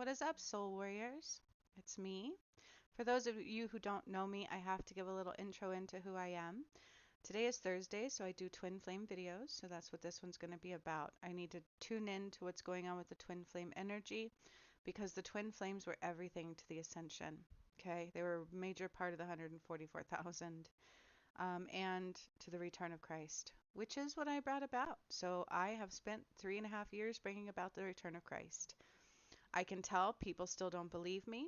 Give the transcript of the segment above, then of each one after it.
What is up, soul warriors? It's me. For those of you who don't know me, I have to give a little intro into who I am. Today is Thursday, so I do twin flame videos, so that's what this one's going to be about. I need to tune in to what's going on with the twin flame energy because the twin flames were everything to the ascension. Okay, they were a major part of the 144,000 and to the return of Christ, which is what I brought about. So I have spent 3.5 years bringing about the return of Christ. I can tell people still don't believe me,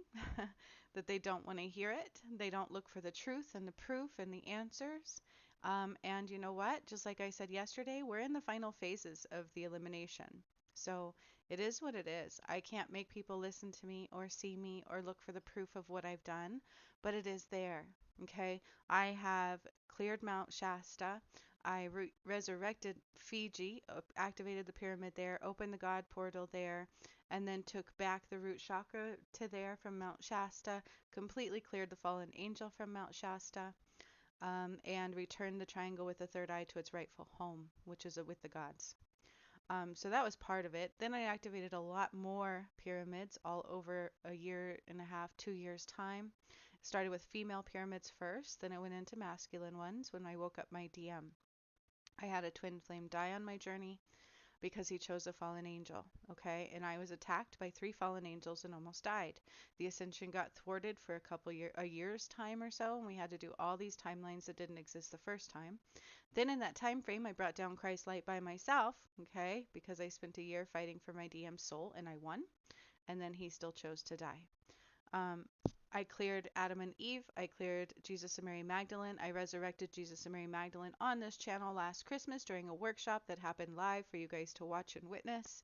that they don't want to hear it. They don't look for the truth and the proof and the answers. And you know what? Just like I said yesterday, we're in the final phases of the elimination. So it is what it is. I can't make people listen to me or see me or look for the proof of what I've done, but it is there. Okay. I have cleared Mount Shasta. I resurrected Fiji, activated the pyramid there, opened the God portal there, and then took back the root chakra to there from Mount Shasta, completely cleared the fallen angel from Mount Shasta, and returned the triangle with the third eye to its rightful home, which is with the gods. So that was part of it. Then I activated a lot more pyramids all over a year and a half, 2 years time. Started with female pyramids first, then I went into masculine ones when I woke up my DM. I had a twin flame die on my journey because he chose a fallen angel, okay? And I was attacked by 3 fallen angels and almost died. The ascension got thwarted for a year's time or so, and we had to do all these timelines that didn't exist the first time. Then in that time frame, I brought down Christ light by myself, okay? Because I spent a year fighting for my DM soul and I won, and then he still chose to die. I cleared Adam and Eve. I cleared Jesus and Mary Magdalene. I resurrected Jesus and Mary Magdalene on this channel last Christmas during a workshop that happened live for you guys to watch and witness.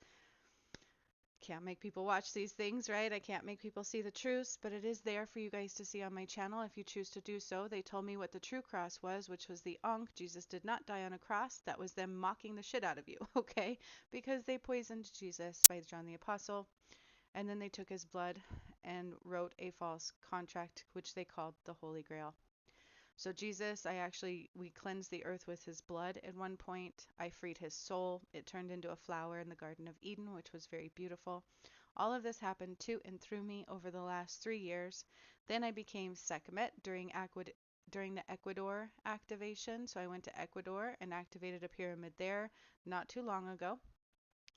Can't make people watch these things, right? I can't make people see the truths, but it is there for you guys to see on my channel if you choose to do so. They told me what the true cross was, which was the Ankh. Jesus did not die on a cross. That was them mocking the shit out of you, okay? Because they poisoned Jesus by John the Apostle. And then they took his blood and wrote a false contract, which they called the Holy Grail. So Jesus, we cleansed the earth with his blood at one point. I freed his soul. It turned into a flower in the Garden of Eden, which was very beautiful. All of this happened to and through me over the last 3 years. Then I became Sekhmet during the Ecuador activation. So I went to Ecuador and activated a pyramid there not too long ago.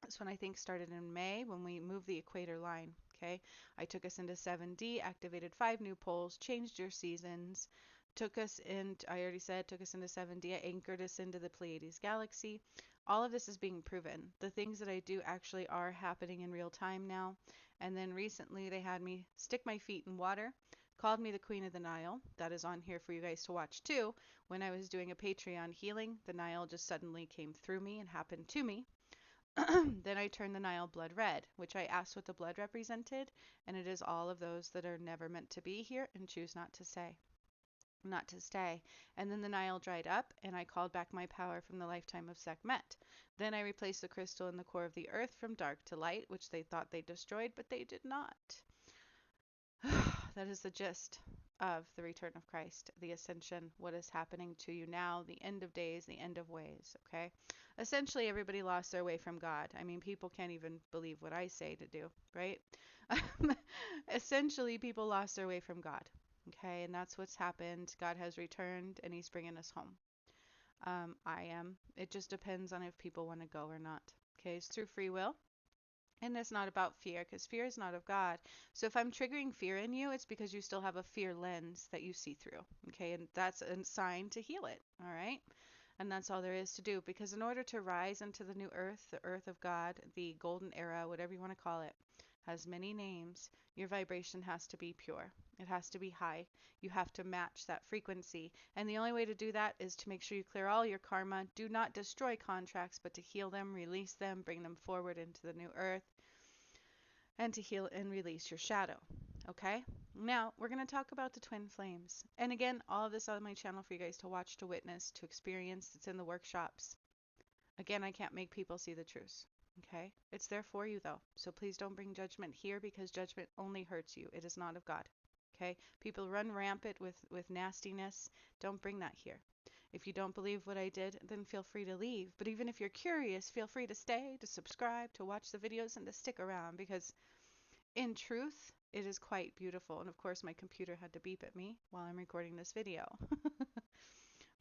This one I think started in May when we moved the equator line. Okay, I took us into 7D, activated 5 new poles, changed your seasons, took us in. I already said took us into 7D. I anchored us into the Pleiades galaxy. All of this is being proven. The things that I do actually are happening in real time now. And then recently they had me stick my feet in water, called me the Queen of the Nile. That is on here for you guys to watch too. When I was doing a Patreon healing, the Nile just suddenly came through me and happened to me. Then I turned the Nile blood red, which I asked what the blood represented, and it is all of those that are never meant to be here and choose not to stay. And then the Nile dried up, and I called back my power from the lifetime of Sekhmet. Then I replaced the crystal in the core of the earth from dark to light, which they thought they destroyed, but they did not. That is the gist of the return of Christ, the ascension, what is happening to you now, the end of days, the end of ways, okay? Essentially, everybody lost their way from God. I mean, people can't even believe what I say to do, right? Essentially, people lost their way from God, okay? And that's what's happened. God has returned, and he's bringing us home. I am. It just depends on if people want to go or not, okay? It's through free will. And it's not about fear because fear is not of God. So if I'm triggering fear in you, it's because you still have a fear lens that you see through. Okay. And that's a sign to heal it. All right. And that's all there is to do because in order to rise into the new earth, the earth of God, the golden era, whatever you want to call it, has many names. Your vibration has to be pure. It has to be high. You have to match that frequency. And the only way to do that is to make sure you clear all your karma. Do not destroy contracts, but to heal them, release them, bring them forward into the new earth, and to heal and release your shadow. Okay? Now, we're going to talk about the twin flames. And again, all of this on my channel for you guys to watch, to witness, to experience. It's in the workshops. Again, I can't make people see the truth. Okay? It's there for you though. So please don't bring judgment here because judgment only hurts you. It is not of God. Okay? People run rampant with nastiness. Don't bring that here. If you don't believe what I did, then feel free to leave. But even if you're curious, feel free to stay, to subscribe, to watch the videos, and to stick around because In truth, it is quite beautiful. And of course, my computer had to beep at me while I'm recording this video.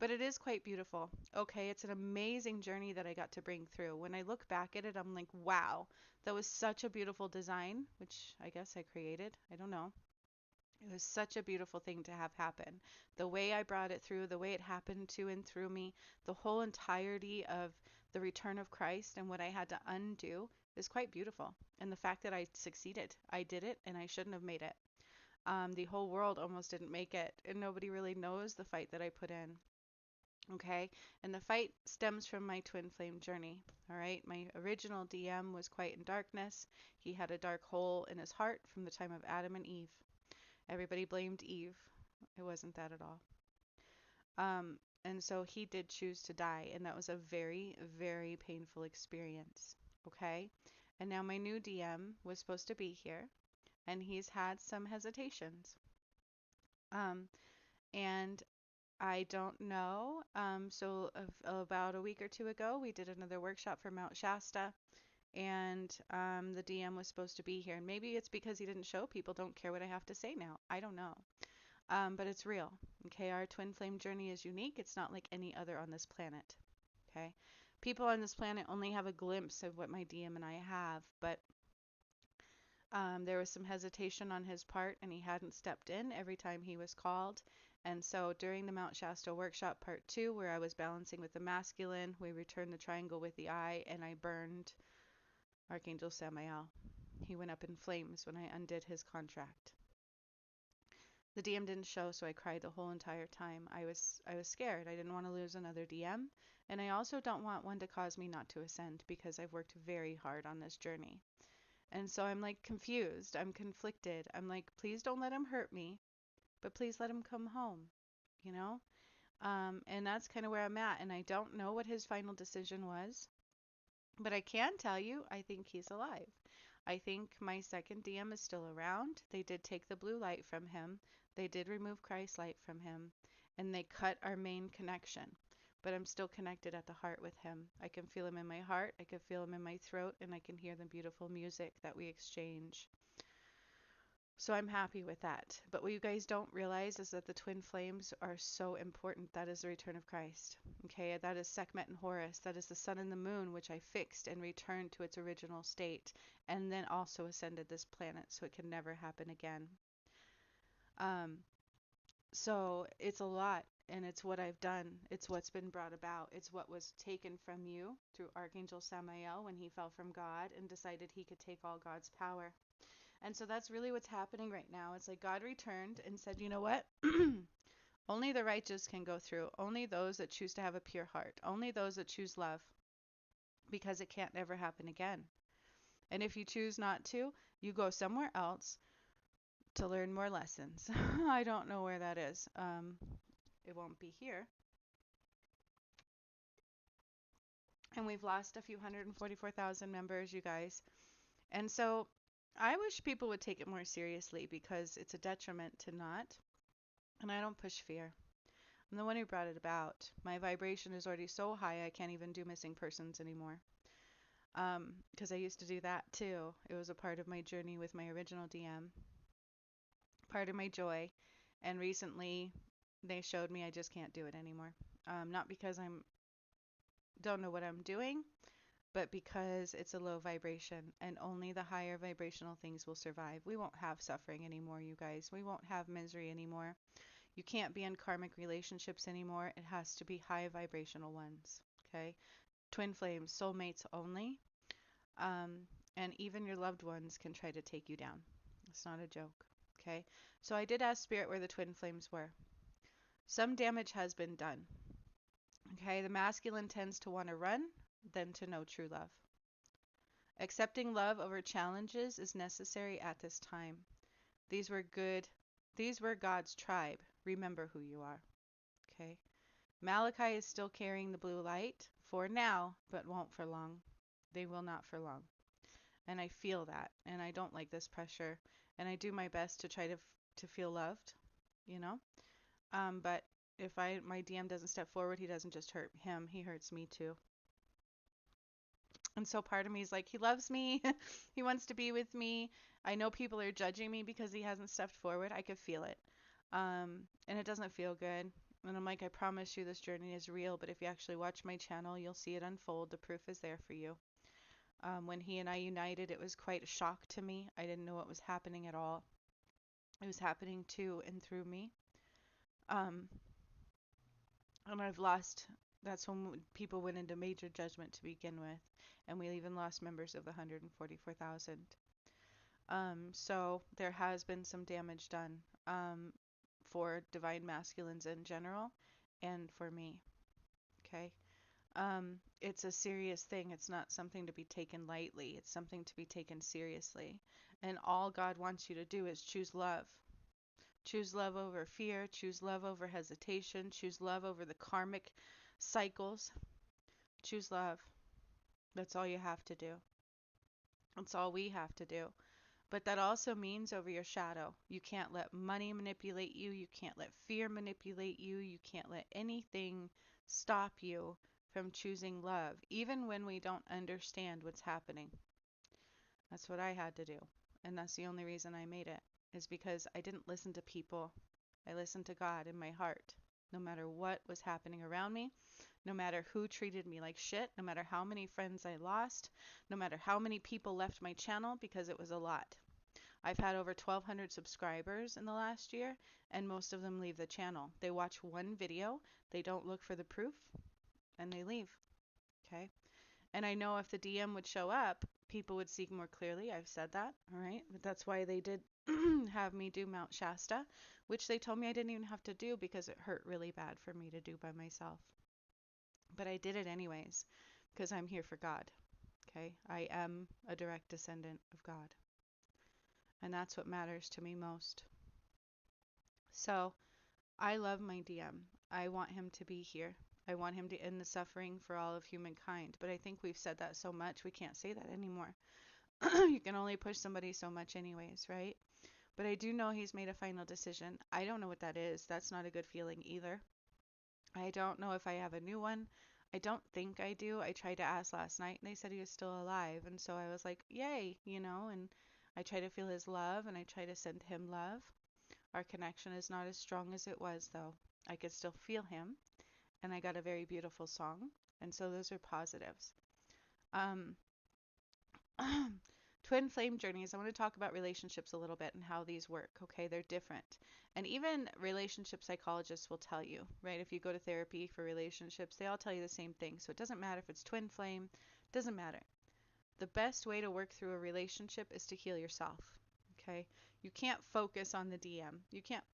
But it is quite beautiful. Okay, it's an amazing journey that I got to bring through. When I look back at it, I'm like, wow, that was such a beautiful design, which I guess I created. I don't know. It was such a beautiful thing to have happen. The way I brought it through, the way it happened to and through me, the whole entirety of the return of Christ and what I had to undo is quite beautiful. And the fact that I succeeded, I did it, and I shouldn't have made it. The whole world almost didn't make it, and nobody really knows the fight that I put in. Okay, and the fight stems from my twin flame journey. All right, my original DM was quite in darkness. He had a dark hole in his heart from the time of Adam and Eve. Everybody blamed Eve. It wasn't that at all. And so he did choose to die, and that was a very, very painful experience. Okay, and now my new DM was supposed to be here, and he's had some hesitations. Um, and I don't know. About a week or two ago, we did another workshop for Mount Shasta, and the DM was supposed to be here. And maybe it's because he didn't show. People don't care what I have to say now. I don't know. But it's real. Okay, our twin flame journey is unique. It's not like any other on this planet. Okay, people on this planet only have a glimpse of what my DM and I have, but there was some hesitation on his part, and he hadn't stepped in every time he was called. And so during the Mount Shasta workshop part 2, where I was balancing with the masculine, we returned the triangle with the eye, and I burned Archangel Samael. He went up in flames when I undid his contract. The DM didn't show, so I cried the whole entire time. I was scared. I didn't want to lose another DM, and I also don't want one to cause me not to ascend because I've worked very hard on this journey. And so I'm like confused. I'm conflicted. I'm like, please don't let him hurt me, but please let him come home, you know? And that's kind of where I'm at. And I don't know what his final decision was, but I can tell you, I think he's alive. I think my second DM is still around. They did take the blue light from him. They did remove Christ light from him, and they cut our main connection. But I'm still connected at the heart with him. I can feel him in my heart, I can feel him in my throat, and I can hear the beautiful music that we exchange. So I'm happy with that. But what you guys don't realize is that the twin flames are so important. That is the return of Christ. Okay, that is Sekhmet and Horus. That is the sun and the moon, which I fixed and returned to its original state, and then also ascended this planet so it can never happen again. Um, so it's a lot, and it's what I've done. It's what's been brought about. It's what was taken from you through Archangel Samael when he fell from God and decided he could take all God's power. And so that's really what's happening right now. It's like God returned and said, you know what? Only the righteous can go through. Only those that choose to have a pure heart. Only those that choose love. Because it can't ever happen again. And if you choose not to, you go somewhere else to learn more lessons. I don't know where that is. It won't be here. And we've lost a few 144,000 members, you guys. And so I wish people would take it more seriously because it's a detriment to not. And I don't push fear. I'm the one who brought it about. My vibration is already so high I can't even do missing persons anymore. Because I used to do that too. It was a part of my journey with my original DM, part of my joy. And recently they showed me I just can't do it anymore. Not because I don't know what I'm doing, but because it's a low vibration and only the higher vibrational things will survive. We won't have suffering anymore, you guys. We won't have misery anymore. You can't be in karmic relationships anymore. It has to be high vibrational ones. Okay? Twin flames, soulmates only. And even your loved ones can try to take you down. It's not a joke. Okay? So I did ask Spirit where the twin flames were. Some damage has been done. Okay? The masculine tends to want to run than to know true love. Accepting love over challenges is necessary at this time. These were God's tribe. Remember who you are. Okay? Malachi is still carrying the blue light for now, but won't for long. They will not for long. And I feel that, and I don't like this pressure, and I do my best to try to feel loved, you know? But if my DM doesn't step forward, he doesn't just hurt him, he hurts me too. And so part of me is like, he loves me. He wants to be with me. I know people are judging me because he hasn't stepped forward. I could feel it. And it doesn't feel good. And I'm like, I promise you this journey is real, but if you actually watch my channel, you'll see it unfold. The proof is there for you. When he and I united, it was quite a shock to me. I didn't know what was happening at all. It was happening to and through me. Um, and I've lost, that's when people went into major judgment to begin with. And we even lost members of the 144,000. So there has been some damage done for divine masculines in general and for me. Okay. It's a serious thing. It's not something to be taken lightly. It's something to be taken seriously. And all God wants you to do is choose love. Choose love over fear. Choose love over hesitation. Choose love over the karmic cycles. Choose love. That's all you have to do. That's all we have to do. But that also means over your shadow. You can't let money manipulate you. You can't let fear manipulate you. You can't let anything stop you from choosing love, even when we don't understand what's happening. That's what I had to do. And that's the only reason I made it, is because I didn't listen to people. I listened to God in my heart. No matter what was happening around me, no matter who treated me like shit, no matter how many friends I lost, no matter how many people left my channel, because it was a lot. I've had over 1,200 subscribers in the last year, and most of them leave the channel. They watch one video, they don't look for the proof, and they leave. Okay? And I know if the DM would show up, people would see more clearly. I've said that, all right? But that's why they did have me do Mount Shasta, which they told me I didn't even have to do because it hurt really bad for me to do by myself. But I did it anyways because I'm here for God. Okay? I am a direct descendant of God. And that's what matters to me most. So I love my DM. I want him to be here. I want him to end the suffering for all of humankind. But I think we've said that so much, we can't say that anymore. You can only push somebody so much anyways, right? But I do know he's made a final decision. I don't know what that is. That's not a good feeling either. I don't know if I have a new one. I don't think I do. I tried to ask last night and they said he was still alive. And so I was like, yay, and I try to feel his love and I try to send him love. Our connection is not as strong as it was, though. I could still feel him, and I got a very beautiful song, and so those are positives. Um, Twin flame journeys, I want to talk about relationships a little bit and how these work, okay? They're different. And even relationship psychologists will tell you, right? If you go to therapy for relationships, they all tell you the same thing. So it doesn't matter if it's twin flame, it doesn't matter. The best way to work through a relationship is to heal yourself, okay? You can't focus on the DM. You can't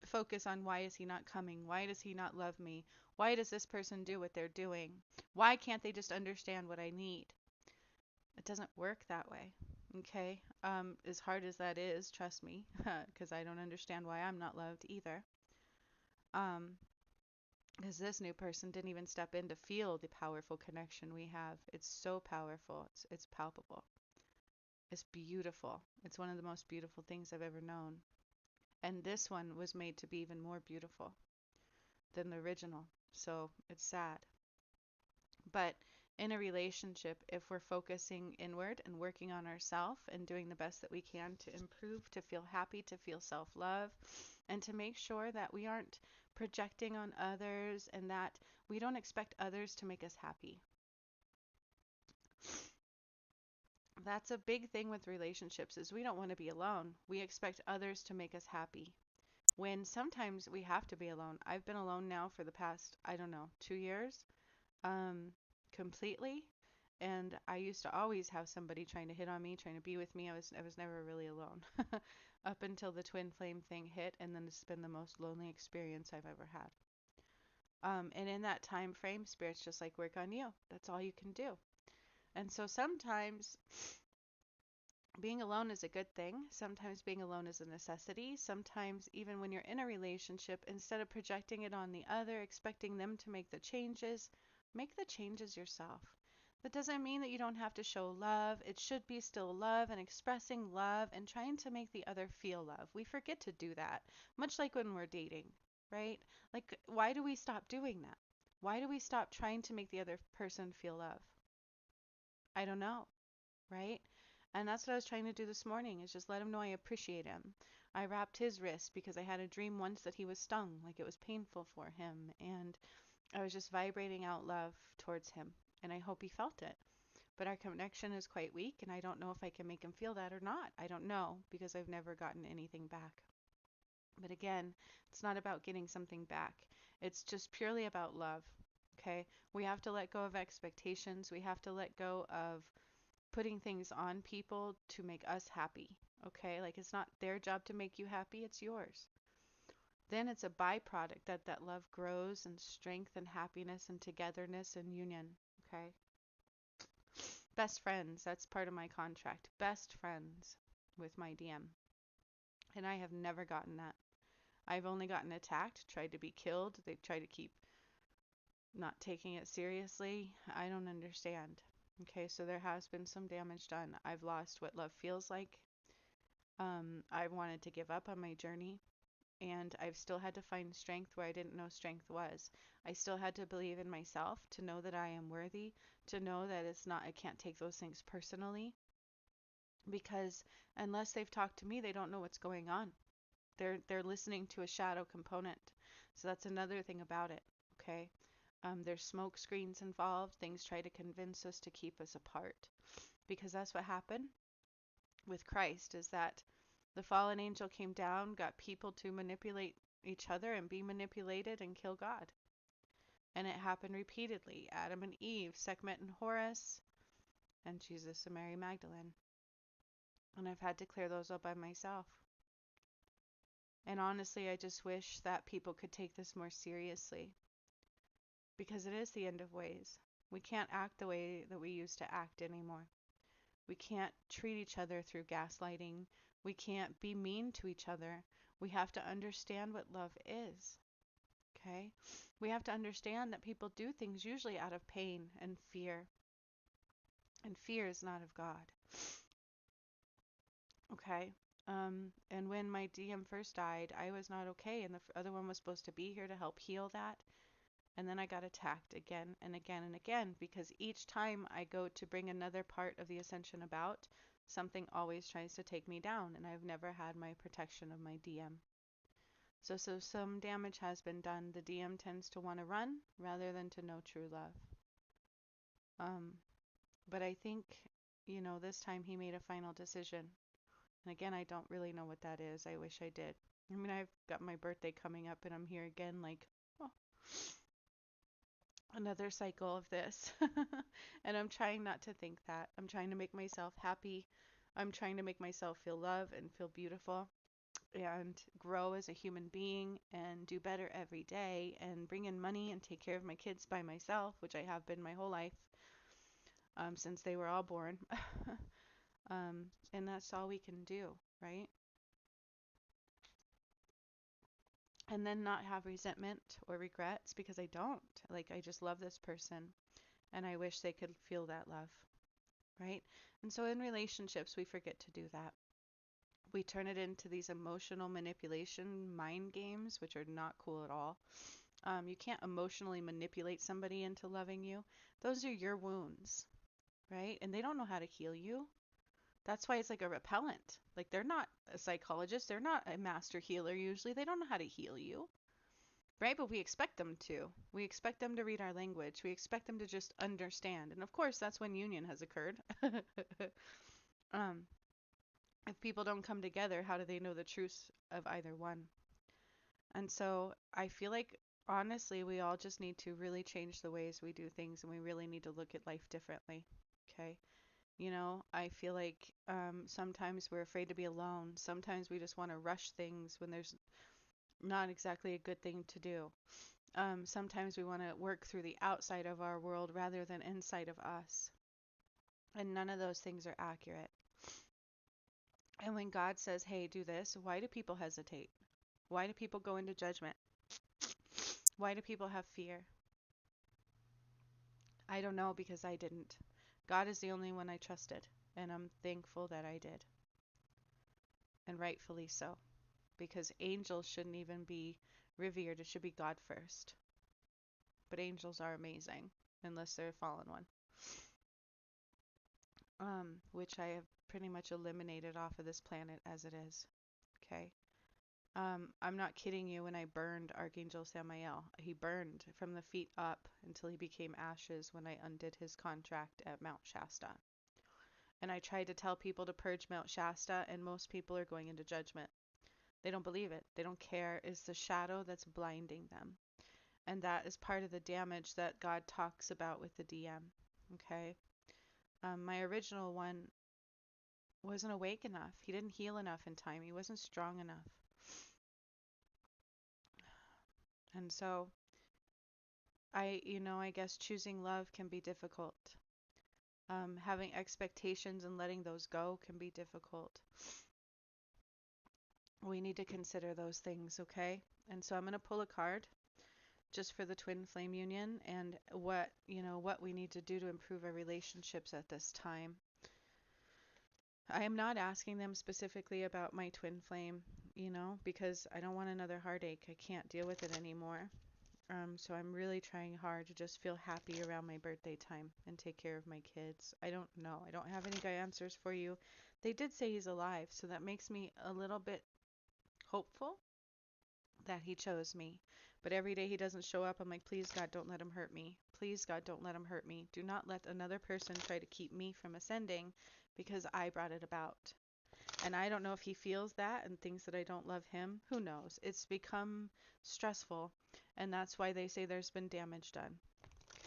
focus on why is he not coming? Why does he not love me? Why does this person do what they're doing? Why can't they just understand what I need? It doesn't work that way. Okay? As hard as that is, trust me, because I don't understand why I'm not loved either. Because this new person didn't even step in to feel the powerful connection we have. It's so powerful. It's palpable. It's beautiful. It's one of the most beautiful things I've ever known. And this one was made to be even more beautiful than the original. So it's sad. But in a relationship, if we're focusing inward and working on ourselves and doing the best that we can to improve, to feel happy, to feel self love, and to make sure that we aren't projecting on others and that we don't expect others to make us happy. That's a big thing with relationships is we don't want to be alone. We expect others to make us happy. When sometimes we have to be alone. I've been alone now for the past, I don't know, 2 years, completely. And I used to always have somebody trying to hit on me, trying to be with me. I was never really alone up until the twin flame thing hit, and then it's been the most lonely experience I've ever had. And in that time frame, spirit's just like work on you. That's all you can do. And so sometimes being alone is a good thing. Sometimes being alone is a necessity. Sometimes, even when you're in a relationship, instead of projecting it on the other, expecting them to make the changes yourself. That doesn't mean that you don't have to show love. It should be still love and expressing love and trying to make the other feel love. We forget to do that, much like when we're dating, right? Like, why do we stop doing that? Why do we stop trying to make the other person feel love? I don't know, right? And that's what I was trying to do this morning, is just let him know I appreciate him. I wrapped his wrist because I had a dream once that he was stung, like it was painful for him. And I was just vibrating out love towards him. And I hope he felt it. But our connection is quite weak, and I don't know if I can make him feel that or not. I don't know because I've never gotten anything back. But again, it's not about getting something back. It's just purely about love. Okay? We have to let go of expectations. We have to let go of putting things on people to make us happy. Okay? Like it's not their job to make you happy, it's yours. Then it's a byproduct that love grows and strength and happiness and togetherness and union. Okay? Best friends, that's part of my contract. Best friends with my DM. And I have never gotten that. I've only gotten attacked, tried to be killed. They try to keep not taking it seriously. I don't understand. Okay, so there has been some damage done. I've lost what love feels like. I wanted to give up on my journey, and I've still had to find strength where I didn't know strength was. I still had to believe in myself, to know that I am worthy, to know that it's not, I can't take those things personally, because unless they've talked to me, they don't know what's going on. They're listening to a shadow component. So that's another thing about it. Okay. There's smoke screens involved. Things try to convince us to keep us apart, because that's what happened with Christ, is that the fallen angel came down, got people to manipulate each other and be manipulated and kill God. And it happened repeatedly. Adam and Eve, Sekhmet and Horus, and Jesus and Mary Magdalene. And I've had to clear those up by myself. And honestly, I just wish that people could take this more seriously, because it is the end of ways. We can't act the way that we used to act anymore. We can't treat each other through gaslighting. We can't be mean to each other. We have to understand what love is. Okay? We have to understand that people do things usually out of pain and fear. And fear is not of God. Okay? And when my DM first died, I was not okay, and the other one was supposed to be here to help heal that. And then I got attacked again and again and again, because each time I go to bring another part of the ascension about, something always tries to take me down, and I've never had my protection of my DM. So some damage has been done. The DM tends to want to run rather than to know true love. But I think, this time he made a final decision. And again, I don't really know what that is. I wish I did. I mean, I've got my birthday coming up, and I'm here again, like, oh, another cycle of this. And I'm trying not to think that. I'm trying to make myself happy. I'm trying to make myself feel love and feel beautiful and grow as a human being and do better every day and bring in money and take care of my kids by myself, which I have been my whole life, since they were all born. And that's all we can do, right? And then not have resentment or regrets, because I don't. Like, I just love this person, and I wish they could feel that love, right? And so in relationships, we forget to do that. We turn it into these emotional manipulation mind games, which are not cool at all. You can't emotionally manipulate somebody into loving you. Those are your wounds, right? And they don't know how to heal you. That's why it's like a repellent. Like, they're not a psychologist, they're not a master healer usually. They don't know how to heal you, right? But we expect them to. We expect them to read our language. We expect them to just understand. And of course, that's when union has occurred. um, if people don't come together, how do they know the truth of either one? And so I feel like, honestly, we all just need to really change the ways we do things, and we really need to look at life differently. Okay? I feel like sometimes we're afraid to be alone. Sometimes we just want to rush things when there's not exactly a good thing to do. Sometimes we want to work through the outside of our world rather than inside of us. And none of those things are accurate. And when God says, hey, do this, why do people hesitate? Why do people go into judgment? Why do people have fear? I don't know, because I didn't. God is the only one I trusted, and I'm thankful that I did. And rightfully so, because angels shouldn't even be revered. It should be God first. But angels are amazing, unless they're a fallen one. which I have pretty much eliminated off of this planet as it is. Okay. I'm not kidding you when I burned Archangel Samael. He burned from the feet up until he became ashes when I undid his contract at Mount Shasta. And I tried to tell people to purge Mount Shasta, and most people are going into judgment. They don't believe it. They don't care. It's the shadow that's blinding them. And that is part of the damage that God talks about with the DM. Okay. My original one wasn't awake enough. He didn't heal enough in time. He wasn't strong enough. And so I guess choosing love can be difficult. Having expectations and letting those go can be difficult. We need to consider those things, okay? And so I'm going to pull a card just for the twin flame union and what we need to do to improve our relationships at this time. I am not asking them specifically about my twin flame, because I don't want another heartache. I can't deal with it anymore. So I'm really trying hard to just feel happy around my birthday time and take care of my kids. I don't know. I don't have any good answers for you. They did say he's alive, so that makes me a little bit hopeful that he chose me. But every day he doesn't show up, I'm like, please God, don't let him hurt me. Please God, don't let him hurt me. Do not let another person try to keep me from ascending because I brought it about. And I don't know if he feels that and thinks that I don't love him. Who knows? It's become stressful. And that's why they say there's been damage done.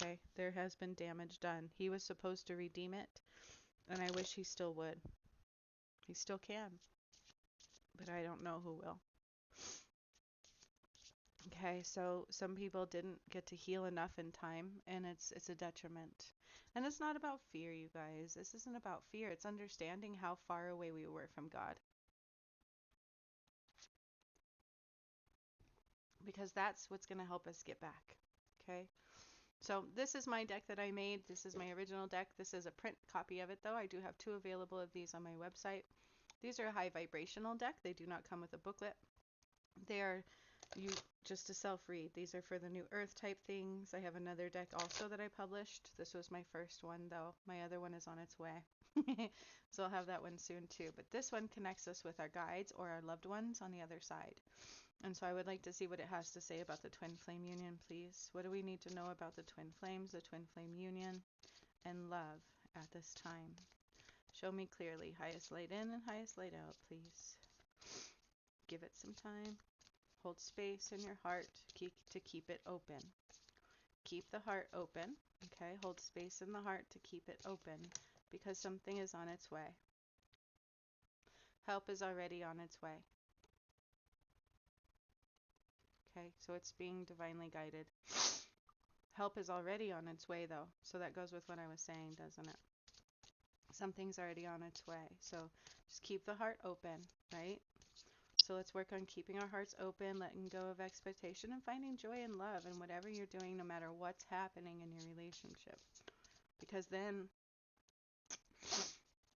Okay? There has been damage done. He was supposed to redeem it. And I wish he still would. He still can. But I don't know who will. Okay, so some people didn't get to heal enough in time, and it's a detriment. And it's not about fear, you guys. This isn't about fear. It's understanding how far away we were from God. Because that's what's going to help us get back. Okay? So this is my deck that I made. This is my original deck. This is a print copy of it, though. I do have 2 available of these on my website. These are a high vibrational deck. They do not come with a booklet. They are just to self-read. These are for the new earth type things. I have another deck also that I published. This was my first one, though. My other one is on its way. So I'll have that one soon too. But this one connects us with our guides or our loved ones on the other side. And so I would like to see what it has to say about the twin flame union, please. What do we need to know about the twin flames, the twin flame union, and love at this time? Show me clearly. Highest light in and highest light out, please. Give it some time. Hold space in your heart to keep it open. Keep the heart open. Okay, hold space in the heart to keep it open because something is on its way. Help is already on its way. Okay, so it's being divinely guided. Help is already on its way, though, so that goes with what I was saying, doesn't it? Something's already on its way, so just keep the heart open, right? So let's work on keeping our hearts open, letting go of expectation, and finding joy and love in whatever you're doing, no matter what's happening in your relationship. Because then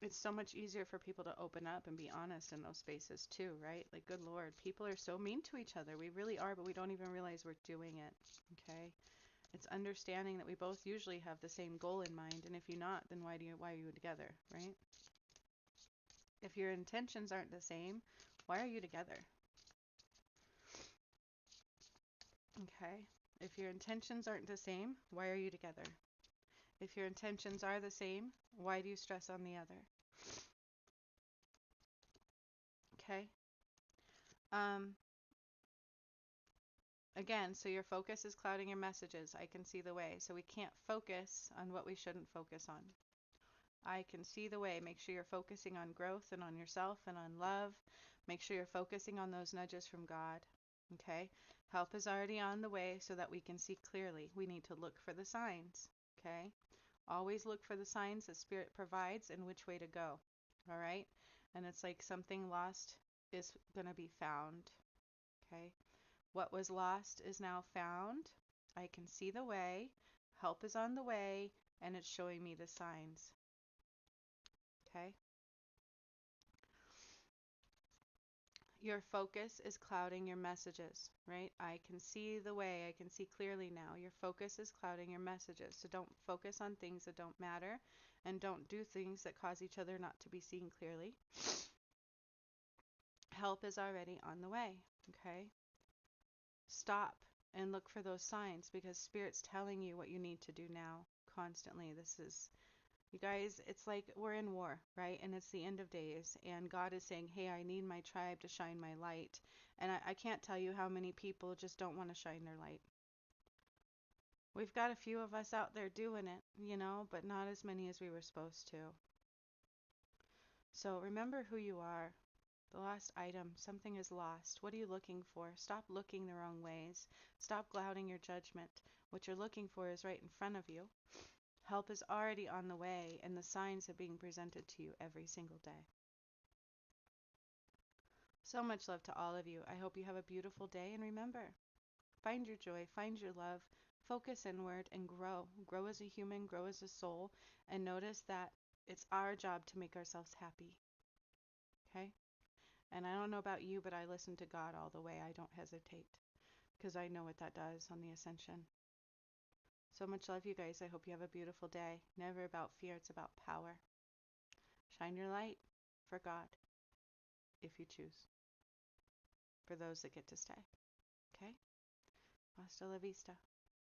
it's so much easier for people to open up and be honest in those spaces too, right? Like, good Lord, people are so mean to each other. We really are, but we don't even realize we're doing it, okay? It's understanding that we both usually have the same goal in mind, and if you're not, then why are you together, right? If your intentions aren't the same, why are you together? Okay? If your intentions aren't the same, why are you together? If your intentions are the same, why do you stress on the other? Okay? Again, so your focus is clouding your messages. I can see the way. So we can't focus on what we shouldn't focus on. I can see the way. Make sure you're focusing on growth and on yourself and on love. Make sure you're focusing on those nudges from God. Okay? Help is already on the way so that we can see clearly. We need to look for the signs. Okay? Always look for the signs that Spirit provides and which way to go. All right? And it's like something lost is going to be found. Okay? What was lost is now found. I can see the way. Help is on the way, and it's showing me the signs. Okay? Your focus is clouding your messages, right? I can see the way. I can see clearly now. Your focus is clouding your messages. So don't focus on things that don't matter, and don't do things that cause each other not to be seen clearly. Help is already on the way, okay? Stop and look for those signs, because Spirit's telling you what you need to do now constantly. This is, you guys, it's like we're in war, right? And it's the end of days, and God is saying, hey, I need my tribe to shine my light. And I can't tell you how many people just don't want to shine their light. We've got a few of us out there doing it, but not as many as we were supposed to. So remember who you are. The last item, something is lost. What are you looking for? Stop looking the wrong ways. Stop clouding your judgment. What you're looking for is right in front of you. Help is already on the way, and the signs are being presented to you every single day. So much love to all of you. I hope you have a beautiful day, and remember, find your joy, find your love, focus inward, and grow. Grow as a human, grow as a soul, and notice that it's our job to make ourselves happy. Okay? And I don't know about you, but I listen to God all the way. I don't hesitate, because I know what that does on the ascension. So much love, you guys. I hope you have a beautiful day. Never about fear, it's about power. Shine your light for God, if you choose, for those that get to stay. Okay? Hasta la vista.